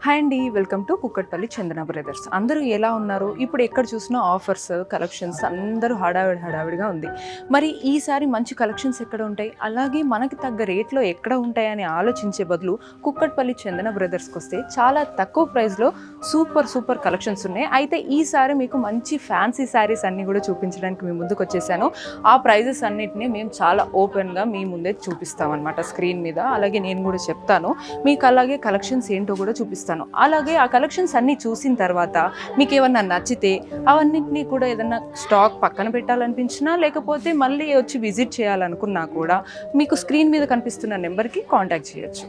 Hi అండి, welcome to Kukatpally Chandana brothers. అందరూ ఎలా ఉన్నారు? ఇప్పుడు ఎక్కడ చూసినా ఆఫర్స్, కలెక్షన్స్ అందరూ హడావిడిగా ఉంది. మరి ఈసారి మంచి కలెక్షన్స్ ఎక్కడ ఉంటాయి, అలాగే మనకి తగ్గ రేట్లో ఎక్కడ ఉంటాయని ఆలోచించే బదులు కుక్కట్పల్లి చందన బ్రదర్స్కి వస్తే చాలా తక్కువ ప్రైస్లో సూపర్ కలెక్షన్స్ ఉన్నాయి. అయితే ఈసారి మీకు మంచి ఫ్యాన్సీ శారీస్ అన్నీ కూడా చూపించడానికి మీ ముందుకు వచ్చేసాను. ఆ ప్రైజెస్ అన్నిటిని మేము చాలా ఓపెన్గా మీ ముందే చూపిస్తామన్నమాట స్క్రీన్ మీద. అలాగే నేను కూడా చెప్తాను మీకు, అలాగే కలెక్షన్స్ ఏంటో కూడా చూపిస్తాను. అలాగే ఆ కలెక్షన్స్ అన్నీ చూసిన తర్వాత మీకు ఏమన్నా నచ్చితే అవన్నింటినీ కూడా ఏదన్నా స్టాక్ పక్కన పెట్టాలనిపించినా, లేకపోతే మళ్ళీ వచ్చి విజిట్ చేయాలనుకున్నా కూడా మీకు స్క్రీన్ మీద కనిపిస్తున్న నెంబర్కి కాంటాక్ట్ చేయొచ్చు.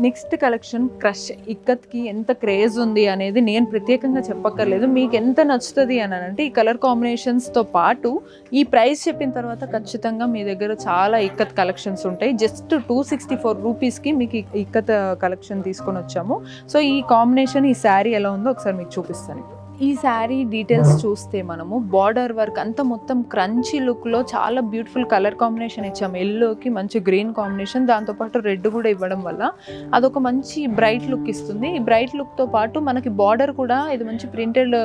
నెక్స్ట్ కలెక్షన్ క్రష్ ఇక్కత్కి ఎంత క్రేజ్ ఉంది అనేది నేను ప్రత్యేకంగా చెప్పక్కర్లేదు. మీకు ఎంత నచ్చుతుంది అని అంటే ఈ కలర్ కాంబినేషన్స్తో పాటు ఈ ప్రైస్ చెప్పిన తర్వాత ఖచ్చితంగా మీ దగ్గర చాలా ఇక్కత్ కలెక్షన్స్ ఉంటాయి. జస్ట్ 264 రూపీస్కి మీకు ఇక్కత్ కలెక్షన్ తీసుకొని వచ్చాము. సో ఈ కాంబినేషన్, ఈ శారీ ఎలా ఉందో ఒకసారి మీకు చూపిస్తాను. ఈ శారీ డీటెయిల్స్ చూస్తే మనము బార్డర్ వర్క్ అంతా మొత్తం క్రంచీ లుక్లో చాలా బ్యూటిఫుల్ కలర్ కాంబినేషన్ ఇచ్చాము. ఎల్లోకి మంచి గ్రీన్ కాంబినేషన్, దాంతోపాటు రెడ్ కూడా ఇవ్వడం వల్ల అదొక మంచి బ్రైట్ లుక్ ఇస్తుంది. ఈ బ్రైట్ లుక్తో పాటు మనకి బార్డర్ కూడా ఇది మంచి ప్రింటెడ్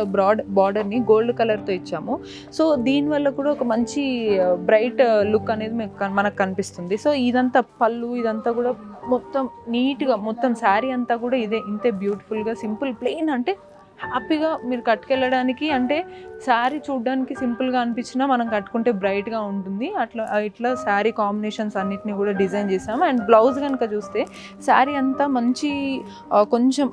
బార్డర్ని గోల్డ్ కలర్తో ఇచ్చాము. సో దీనివల్ల కూడా ఒక మంచి బ్రైట్ లుక్ అనేది మనకు కనిపిస్తుంది. సో ఇదంతా పళ్ళు, ఇదంతా కూడా మొత్తం నీట్గా, మొత్తం శారీ అంతా కూడా ఇంతే బ్యూటిఫుల్గా సింపుల్ ప్లెయిన్, అంటే హ్యాపీగా మీరు కట్టుకెళ్ళడానికి, అంటే శారీ చూడడానికి సింపుల్గా అనిపించినా మనం కట్టుకుంటే బ్రైట్గా ఉంటుంది. ఇట్లా శారీ కాంబినేషన్స్ అన్నిటిని కూడా డిజైన్ చేసాము. అండ్ బ్లౌజ్ కనుక చూస్తే శారీ అంతా మంచి కొంచెం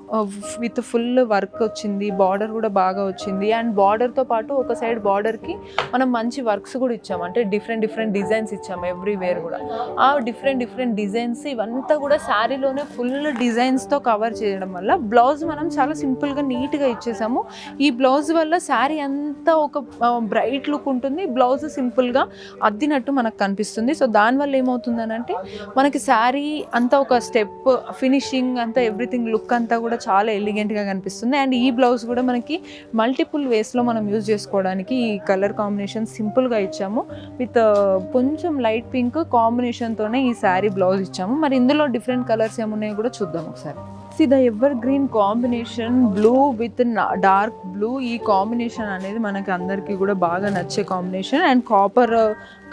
విత్ ఫుల్ వర్క్ వచ్చింది, బార్డర్ కూడా బాగా వచ్చింది. అండ్ బార్డర్తో పాటు ఒక సైడ్ బార్డర్కి మనం మంచి వర్క్స్ కూడా ఇచ్చాము, అంటే డిఫరెంట్ డిజైన్స్ ఇచ్చాము ఎవ్రీవేర్ కూడా. ఆ డిఫరెంట్ డిజైన్స్ ఇవంతా కూడా శారీలోనే ఫుల్ డిజైన్స్తో కవర్ చేయడం వల్ల బ్లౌజ్ మనం చాలా సింపుల్గా నీట్గా ఇచ్చేసాము. ఈ బ్లౌజ్ వల్ల శారీ అంతా ఒక బ్రైట్ లుక్ ఉంటుంది, బ్లౌజ్ సింపుల్గా అద్దినట్టు మనకు కనిపిస్తుంది. సో దానివల్ల ఏమవుతుందని అంటే మనకి శారీ అంతా ఒక స్టెప్ ఫినిషింగ్ అంతా ఎవ్రీథింగ్ లుక్ అంతా కూడా చాలా ఎలిగెంట్గా కనిపిస్తుంది. అండ్ ఈ బ్లౌజ్ కూడా మనకి మల్టిపుల్ వేస్లో మనం యూజ్ చేసుకోవడానికి ఈ కలర్ కాంబినేషన్ సింపుల్గా ఇచ్చాము. విత్ కొంచెం లైట్ పింక్ కాంబినేషన్తోనే ఈ శారీ బ్లౌజ్ ఇచ్చాము. మరి ఇందులో డిఫరెంట్ కలర్స్ ఏమున్నాయో కూడా చూద్దాం ఒకసారి. The ever green combination blue with dark blue, ఈ కాంబినేషన్ అనేది మనకి అందరికీ కూడా బాగా నచ్చే కాంబినేషన్. అండ్ కాపర్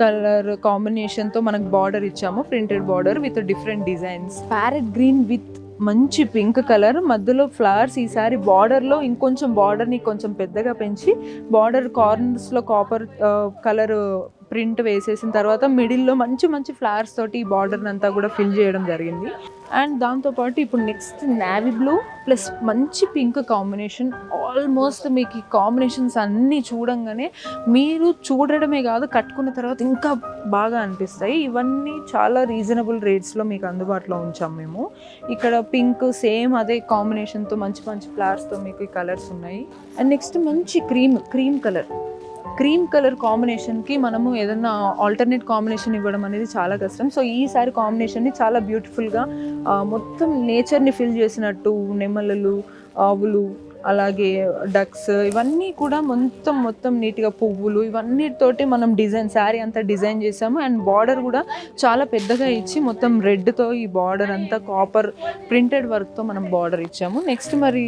కలర్ కాంబినేషన్తో మనకు బార్డర్ ఇచ్చాము, printed border with different designs. Parrot green with మంచి పింక్ కలర్, మధ్యలో ఫ్లవర్స్. ఈసారి బార్డర్లో ఇంకొంచెం బార్డర్ని కొంచెం పెద్దగా పెంచి బార్డర్ కార్నర్స్లో కాపర్ కలర్ ప్రింట్ వేసేసిన తర్వాత మిడిల్లో మంచి ఫ్లవర్స్ తోటి ఈ బార్డర్ని అంతా కూడా ఫిల్ చేయడం జరిగింది. అండ్ దాంతోపాటు ఇప్పుడు నెక్స్ట్ నావీ బ్లూ ప్లస్ మంచి పింక్ కాంబినేషన్. ఆల్మోస్ట్ మీకు ఈ కాంబినేషన్స్ అన్నీ చూడంగానే మీరు చూడడమే కాదు, కట్టుకున్న తర్వాత ఇంకా బాగా అనిపిస్తాయి. ఇవన్నీ చాలా రీజనబుల్ రేట్స్లో మీకు అందుబాటులో ఉంచాం మేము. ఇక్కడ పింక్ సేమ్ అదే కాంబినేషన్తో మంచి ఫ్లవర్స్తో మీకు ఈ కలర్స్ ఉన్నాయి. అండ్ నెక్స్ట్ మంచి క్రీమ్ కలర్ కాంబినేషన్కి మనము ఏదన్నా ఆల్టర్నేట్ కాంబినేషన్ ఇవ్వడం అనేది చాలా కష్టం. సో ఈసారి కాంబినేషన్ని చాలా బ్యూటిఫుల్గా మొత్తం నేచర్ని ఫిల్ చేసినట్టు, నెమలలు, ఆవులు, అలాగే డక్స్, ఇవన్నీ కూడా మొత్తం నీట్గా పువ్వులు, ఇవన్నీతోటి మనం డిజైన్ శారీ అంతా డిజైన్ చేసాము. అండ్ బార్డర్ కూడా చాలా పెద్దగా ఇచ్చి మొత్తం రెడ్తో ఈ బార్డర్ అంతా కాపర్ ప్రింటెడ్ వర్క్తో మనం బార్డర్ ఇచ్చాము. నెక్స్ట్ మరి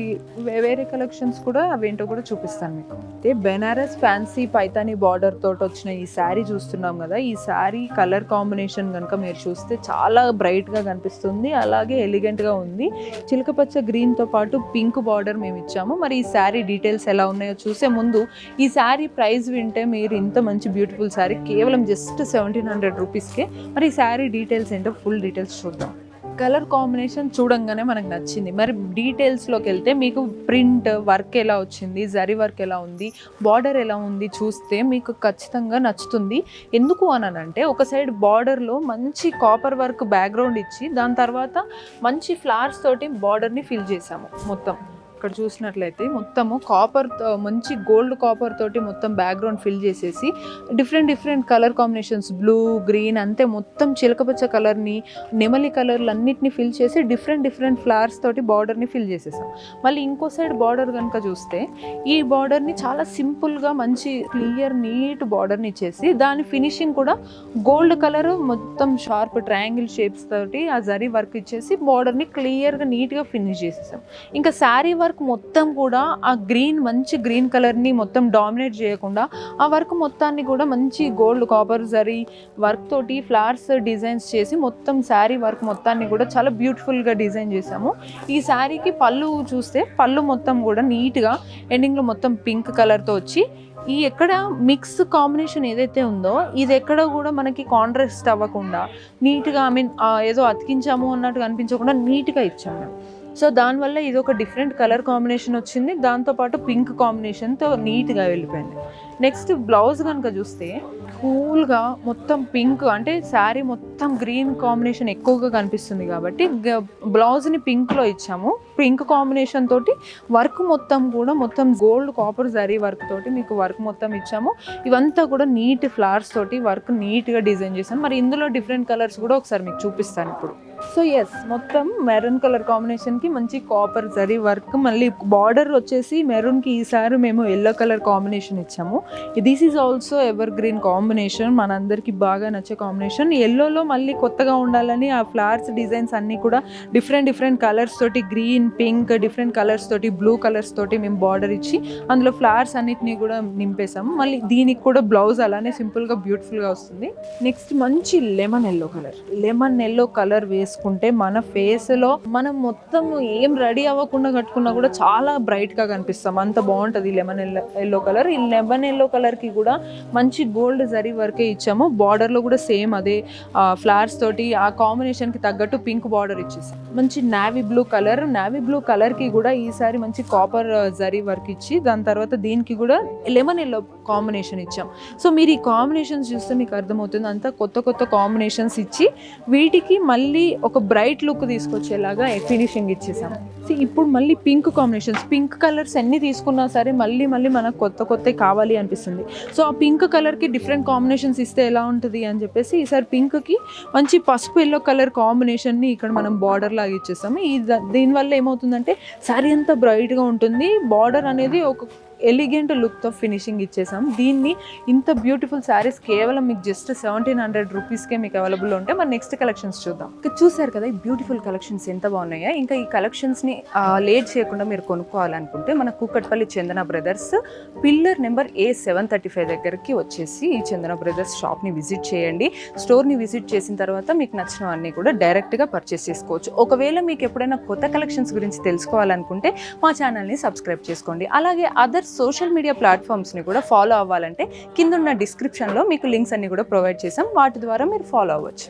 వేరే కలెక్షన్స్ కూడా అవేంటో కూడా చూపిస్తాను మీకు. అయితే బెనారస్ ఫ్యాన్సీ పైతానీ బార్డర్ తోటి వచ్చిన ఈ శారీ చూస్తున్నాం కదా, ఈ శారీ కలర్ కాంబినేషన్ కనుక మీరు చూస్తే చాలా బ్రైట్గా కనిపిస్తుంది, అలాగే ఎలిగెంట్గా ఉంది. చిలకపచ్చ గ్రీన్తో పాటు పింక్ బార్డర్ మేము ఇచ్చాము. మరి ఈ శారీ డీటెయిల్స్ ఎలా ఉన్నాయో చూసే ముందు ఈ శారీ ప్రైస్ వింటే మీరు ఇంత మంచి బ్యూటిఫుల్ శారీ కేవలం జస్ట్ 1700 రూపీస్కే. మరి ఈ శారీ డీటెయిల్స్ ఏంటో ఫుల్ డీటెయిల్స్ చూద్దాం. కలర్ కాంబినేషన్ చూడంగానే మనకు నచ్చింది. మరి డీటెయిల్స్లోకి వెళ్తే మీకు ప్రింట్ వర్క్ ఎలా వచ్చింది, జరీ వర్క్ ఎలా ఉంది, బార్డర్ ఎలా ఉంది చూస్తే మీకు ఖచ్చితంగా నచ్చుతుంది. ఎందుకు అనంటే ఒక సైడ్ బార్డర్లో మంచి కాపర్ వర్క్ బ్యాక్గ్రౌండ్ ఇచ్చి దాని తర్వాత మంచి ఫ్లవర్స్ తోటి బార్డర్ని ఫిల్ చేసాము మొత్తం. ఇక్కడ చూసినట్లయితే మొత్తము కాపర్, మంచి గోల్డ్ కాపర్ తోటి మొత్తం బ్యాక్గ్రౌండ్ ఫిల్ చేసేసి different colour combinations, blue, green అంతే మొత్తం చిలకపచ్చ కలర్ని, నెమలి కలర్లు అన్నిటిని ఫిల్ చేసి డిఫరెంట్ ఫ్లవర్స్ తోటి బార్డర్ని ఫిల్ చేసేసాం. మళ్ళీ ఇంకో సైడ్ బార్డర్ కనుక చూస్తే ఈ బార్డర్ని చాలా సింపుల్గా మంచి క్లియర్ నీట్ బార్డర్ని ఇచ్చేసి దాని ఫినిషింగ్ కూడా గోల్డ్ కలర్ మొత్తం షార్ప్ ట్రయాంగిల్ షేప్స్ తోటి ఆ జరీ వర్క్ ఇచ్చేసి బార్డర్ని క్లియర్గా నీట్గా ఫినిష్ చేసేసాం. ఇంకా శారీ వర్క్ మొత్తం కూడా ఆ మంచి గ్రీన్ కలర్ని మొత్తం డామినేట్ చేయకుండా ఆ వర్క్ మొత్తాన్ని కూడా మంచి గోల్డ్ కాపర్ జరీ వర్క్ తోటి ఫ్లవర్స్ డిజైన్స్ చేసి మొత్తం శారీ వర్క్ మొత్తాన్ని కూడా చాలా బ్యూటిఫుల్గా డిజైన్ చేసాము. ఈ శారీకి పళ్ళు చూస్తే పళ్ళు మొత్తం కూడా నీట్గా ఎండింగ్లో మొత్తం పింక్ కలర్తో వచ్చి ఈ ఎక్కడ మిక్స్ కాంబినేషన్ ఏదైతే ఉందో ఇది ఎక్కడ కూడా మనకి కాంట్రాస్ట్ అవ్వకుండా నీట్గా ఏదో అతికించాము అన్నట్టు అనిపించకుండా నీట్గా ఇచ్చాము మేము. సో దానివల్ల ఇది ఒక డిఫరెంట్ కలర్ కాంబినేషన్ వచ్చింది, దాంతోపాటు పింక్ కాంబినేషన్తో నీట్గా వెళ్ళిపోయింది. నెక్స్ట్ బ్లౌజ్ కనుక చూస్తే కూల్గా మొత్తం పింక్, అంటే శారీ మొత్తం గ్రీన్ కాంబినేషన్ ఎక్కువగా కనిపిస్తుంది కాబట్టి బ్లౌజ్ని పింక్లో ఇచ్చాము. పింక్ కాంబినేషన్ తోటి వర్క్ మొత్తం కూడా మొత్తం గోల్డ్ కాపర్ జరీ వర్క్ తోటి మీకు వర్క్ మొత్తం ఇచ్చాము. ఇవంతా కూడా నీట్ ఫ్లవర్స్ తోటి వర్క్ నీట్గా డిజైన్ చేసాం. మరి ఇందులో డిఫరెంట్ కలర్స్ కూడా ఒకసారి మీకు చూపిస్తాను ఇప్పుడు. సో ఎస్, మొత్తం మెరూన్ కలర్ కాంబినేషన్కి మంచి కాపర్ జరీ వర్క్, మళ్ళీ బార్డర్ వచ్చేసి మెరూన్కి ఈసారి మేము ఎల్లో కలర్ కాంబినేషన్ ఇచ్చాము. This is also ever green combination, మనందరికీ బాగా నచ్చే కాంబినేషన్. ఎల్లోలో మళ్ళీ కొత్తగా ఉండాలని ఆ ఫ్లవర్స్ డిజైన్స్ అన్నీ కూడా డిఫరెంట్ కలర్స్ తోటి, గ్రీన్, పింక్, డిఫరెంట్ కలర్స్ తోటి, బ్లూ కలర్స్ తోటి మేము బార్డర్ ఇచ్చి అందులో ఫ్లవర్స్ అన్నిటినీ కూడా నింపేసాము. మళ్ళీ దీనికి కూడా బ్లౌజ్ అలానే సింపుల్గా బ్యూటిఫుల్గా వస్తుంది. నెక్స్ట్ మంచి లెమన్ ఎల్లో కలర్ వేసుకుంటే మన ఫేస్లో మనం మొత్తం ఏం రెడీ అవ్వకుండా కట్టుకున్నా కూడా చాలా బ్రైట్గా కనిపిస్తాం, అంత బాగుంటుంది లెమన్ ఎల్లో కలర్. ఈ లెమన్ ఎల్లో కలర్కి కూడా మంచి గోల్డ్ జరీ వర్కే ఇచ్చాము. బార్డర్లో కూడా సేమ్ అదే ఫ్లవర్స్ తోటి ఆ కాంబినేషన్కి తగ్గట్టు పింక్ బార్డర్ ఇచ్చేసాం. మంచి నావీ బ్లూ కలర్కి కూడా ఈసారి మంచి కాపర్ జరీ వర్క్ ఇచ్చి దాని తర్వాత దీనికి కూడా లెమన్ ఎల్లో కాంబినేషన్ ఇచ్చాం. సో మీరు ఈ కాంబినేషన్స్ చూస్తే మీకు అర్థమవుతుంది, అంతా కొత్త కాంబినేషన్స్ ఇచ్చి వీటికి మళ్ళీ ఒక బ్రైట్ లుక్ తీసుకొచ్చేలాగా ఫినిషింగ్ ఇచ్చేసాం. ఇప్పుడు మళ్ళీ పింక్ కాంబినేషన్స్, పింక్ కలర్స్ ఎన్ని తీసుకున్నా సరే మళ్ళీ మనకు కొత్త కావాలి అనిపిస్తుంది. సో ఆ పింక్ కలర్కి డిఫరెంట్ కాంబినేషన్స్ ఇస్తే ఎలా ఉంటుంది అని చెప్పేసి ఈసారి పింక్కి మంచి పసుపు ఎల్లో కలర్ కాంబినేషన్ని ఇక్కడ మనం బార్డర్ లాగా ఇచ్చేసాము. దీనివల్ల ఏమవుతుందంటే శారీ అంతా బ్రైట్గా ఉంటుంది, బార్డర్ అనేది ఒక ఎలిగెంట్ లుక్తో ఫినిషింగ్ ఇచ్చేసాం. దీన్ని ఇంత బ్యూటిఫుల్ శారీస్ కేవలం మీకు జస్ట్ 1700 రూపీస్కే మీకు అవైలబుల్ ఉంటాయి. మరి నెక్స్ట్ కలెక్షన్స్ చూద్దాం. చూసారు కదా ఈ బ్యూటిఫుల్ కలెక్షన్స్ ఎంత బాగున్నాయో. ఇంకా ఈ కలెక్షన్స్ని లేట్ చేయకుండా మీరు కొనుక్కోవాలనుకుంటే మన కూకట్పల్లి చందన బ్రదర్స్ పిల్లర్ నెంబర్ A735 దగ్గరికి వచ్చేసి ఈ చందన బ్రదర్స్ షాప్ని విజిట్ చేయండి. స్టోర్ని విజిట్ చేసిన తర్వాత మీకు నచ్చినవన్నీ కూడా డైరెక్ట్గా పర్చేస్ చేసుకోవచ్చు. ఒకవేళ మీకు ఎప్పుడైనా కొత్త కలెక్షన్స్ గురించి తెలుసుకోవాలనుకుంటే మా ఛానల్ని సబ్స్క్రైబ్ చేసుకోండి. అలాగే అదర్ సోషల్ మీడియా ప్లాట్ఫామ్స్ని కూడా ఫాలో అవ్వాలంటే కింద ఉన్న డిస్క్రిప్షన్లో మీకు లింక్స్ అన్ని కూడా ప్రొవైడ్ చేసాం, వాటి ద్వారా మీరు ఫాలో అవ్వచ్చు.